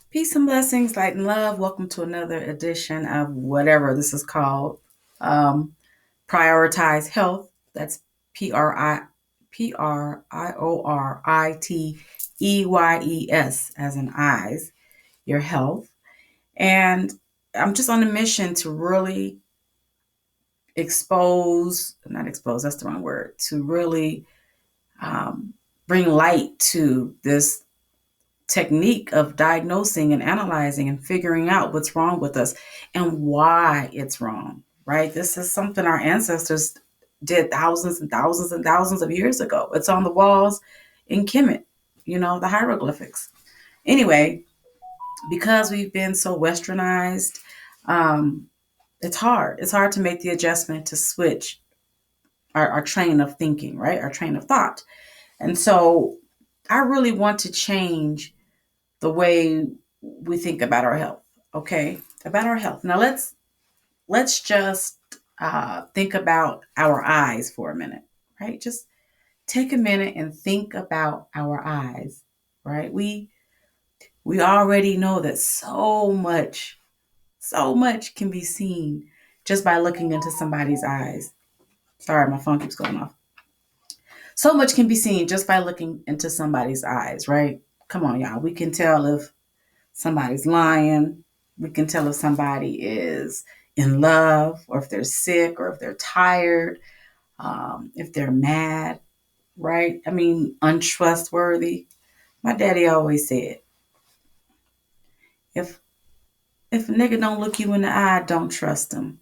Peace and blessings, light and love. Welcome to another edition of whatever this is called. Um, Prioritize Health. That's Prioritieyes as in eyes, your health. And I'm just on a mission to really not expose, that's the wrong word, to really um, bring light to this technique of diagnosing and analyzing and figuring out what's wrong with us and why it's wrong, right? This is something our ancestors did thousands and thousands and thousands of years ago. It's on the walls in Kemet, the hieroglyphics. Anyway, because we've been so westernized, um, it's hard. It's hard to make the adjustment to switch our train of thinking, right? Our train of thought. And so I really want to change the way we think about our health. Okay, about our health. Now let's just think about our eyes for a minute, right? Just take a minute and think about our eyes, right? We already know that so much can be seen just by looking into somebody's eyes. Sorry, my phone keeps going off. So much can be seen just by looking into somebody's eyes, right? Come on, y'all. We can tell if somebody's lying. We can tell if somebody is in love or if they're sick or if they're tired, if they're mad, right? I mean, untrustworthy. My daddy always said, if if a nigga don't look you in the eye, don't trust him.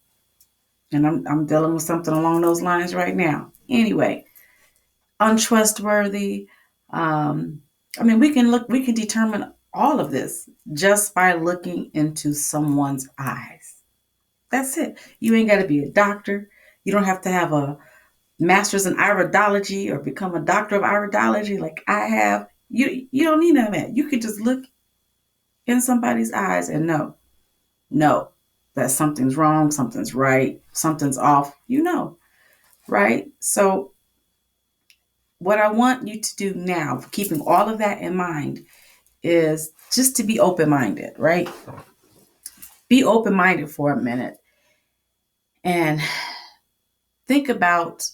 And I'm dealing with something along those lines right now. Anyway, untrustworthy. We can determine all of this just by looking into someone's eyes. That's it. You ain't got to be a doctor. You don't have to have a master's in iridology or become a doctor of iridology like I have. You don't need none of that. You could just look in somebody's eyes and know that something's wrong, something's right, something's off. Right? So what I want you to do now, keeping all of that in mind, is just to be open minded, right? Be open minded for a minute and think about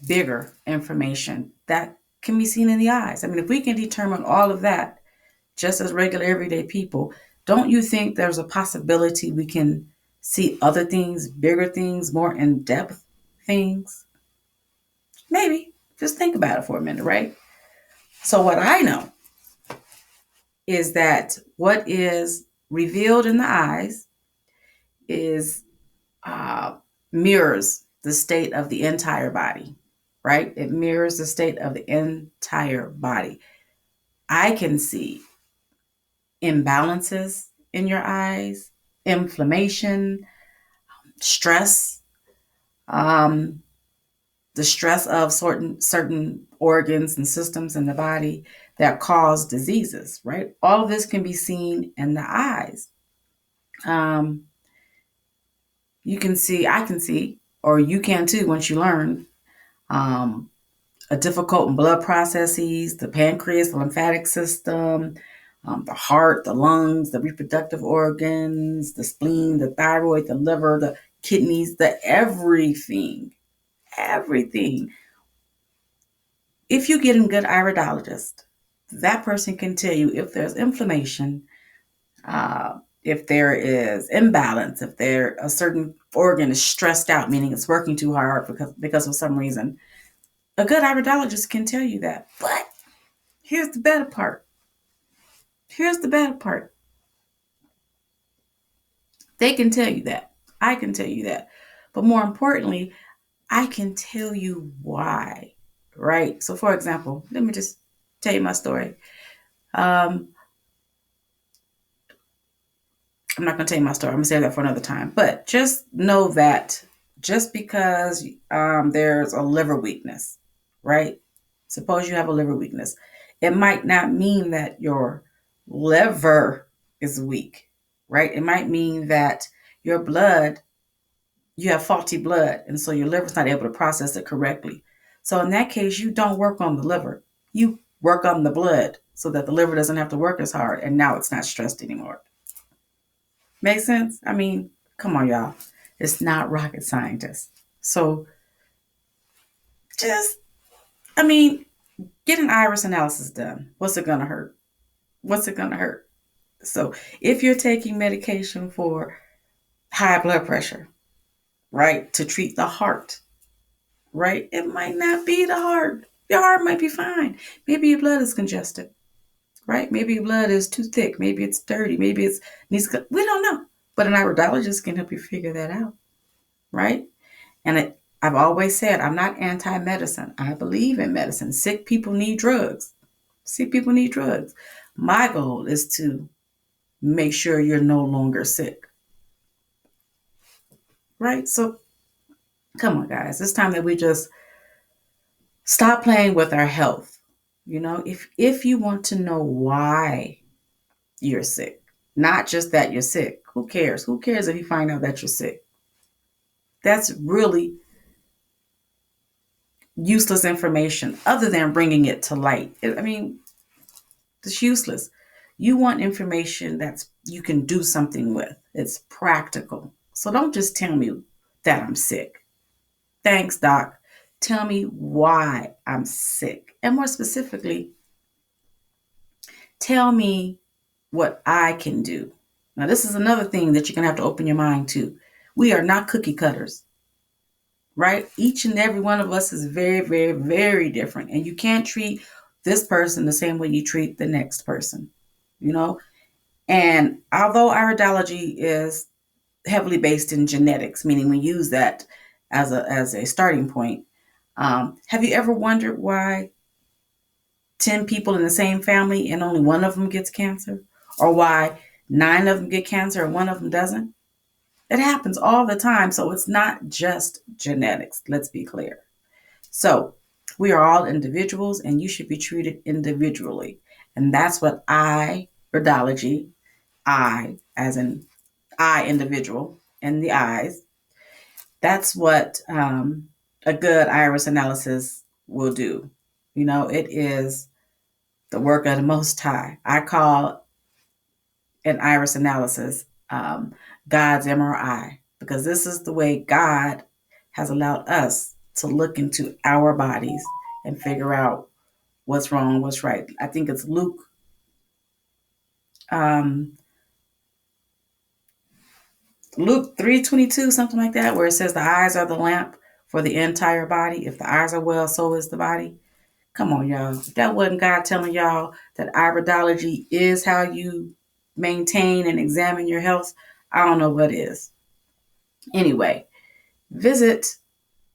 bigger information that can be seen in the eyes. I mean, if we can determine all of that just as regular everyday people, don't you think there's a possibility we can see other things, bigger things, more in depth things? Maybe. Just think about it for a minute, right? So, what I know is that what is revealed in the eyes is uh, mirrors the state of the entire body, right? It mirrors the state of the entire body. I can see imbalances in your eyes, inflammation, stress, um, the stress of certain organs and systems in the body that cause diseases, right? All of this can be seen in the eyes. Um, I can see, or you can too once you learn um, a difficult in blood processes, the pancreas, the lymphatic system, the heart, the lungs, the reproductive organs, the spleen, the thyroid, the liver, the kidneys, the everything. If you get a good iridologist, that person can tell you if there's inflammation, if there is imbalance, if there a certain organ is stressed out, meaning it's working too hard because of some reason. A good iridologist can tell you that. But here's the better part. Here's the better part. They can tell you that. I can tell you that. But more importantly, I can tell you why. Right? So, for example, let me just tell you my story. Um, I'm not going to tell you my story. I'm going to save that for another time. But just know that just because there's a liver weakness, right? Suppose you have a liver weakness. It might not mean that your liver is weak, right? It might mean that your blood, you have faulty blood, and so your liver's not able to process it correctly. So in that case, you don't work on the liver. You work on the blood so that the liver doesn't have to work as hard, and now it's not stressed anymore. Make sense? I mean, come on, y'all. It's not rocket scientists. So just, I mean, get an iris analysis done. What's it gonna hurt? What's it gonna hurt? So if you're taking medication for high blood pressure, right, to treat the heart, right, it might not be the heart. Your heart might be fine. Maybe your blood is congested, right? Maybe your blood is too thick. Maybe it's dirty. Maybe it's needs. We don't know. But an iridologist can help you figure that out, right? And I've always said I'm not anti-medicine. I believe in medicine. Sick people need drugs. Sick people need drugs. My goal is to make sure you're no longer sick, right? So come on, guys. It's time that we just stop playing with our health. You know, if you want to know why you're sick, not just that you're sick. Who cares? Who cares if you find out that you're sick? That's really useless information other than bringing it to light. I mean, it's useless. You want information that's you can do something with. It's practical. So don't just tell me that I'm sick. Thanks, doc. Tell me why I'm sick. And more specifically, tell me what I can do. Now, this is another thing that you're going to have to open your mind to. We are not cookie cutters, right? Each and every one of us is very, very, very different. And you can't treat this person the same way you treat the next person, you know? And although iridology is heavily based in genetics, meaning we use that as a starting point, have you ever wondered why 10 people in the same family and only one of them gets cancer? Or why 9 of them get cancer and one of them doesn't? It happens all the time. So it's not just genetics. Let's be clear. So we are all individuals and you should be treated individually. And that's what iridology, I as in I individual and the eyes, that's what a good iris analysis will do. You know, it is the work of the Most High. I call an iris analysis God's MRI because this is the way God has allowed us to look into our bodies and figure out what's wrong, what's right. I think it's um, Luke 3:22, something like that, where it says the eyes are the lamp for the entire body. If the eyes are well, so is the body. Come on, y'all. If that wasn't God telling y'all that iridology is how you maintain and examine your health, I don't know what is. Anyway, visit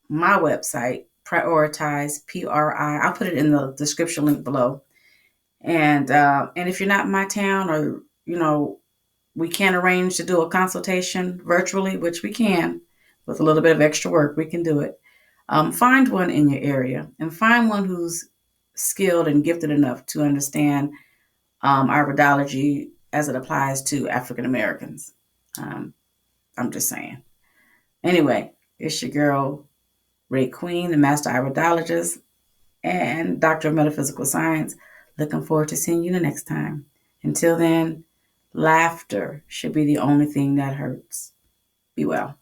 my website, Prioritize, I'll put it in the description link below. And if you're not in my town or, you know, we can arrange to do a consultation virtually, which we can with a little bit of extra work, we can do it. Find one in your area and find one who's skilled and gifted enough to understand iridology as it applies to African Americans. Um, I'm just saying. Anyway, it's your girl, Ray Queen, the Master Iridologist and Doctor of Metaphysical Science. Looking forward to seeing you the next time. Until then, laughter should be the only thing that hurts. Be well.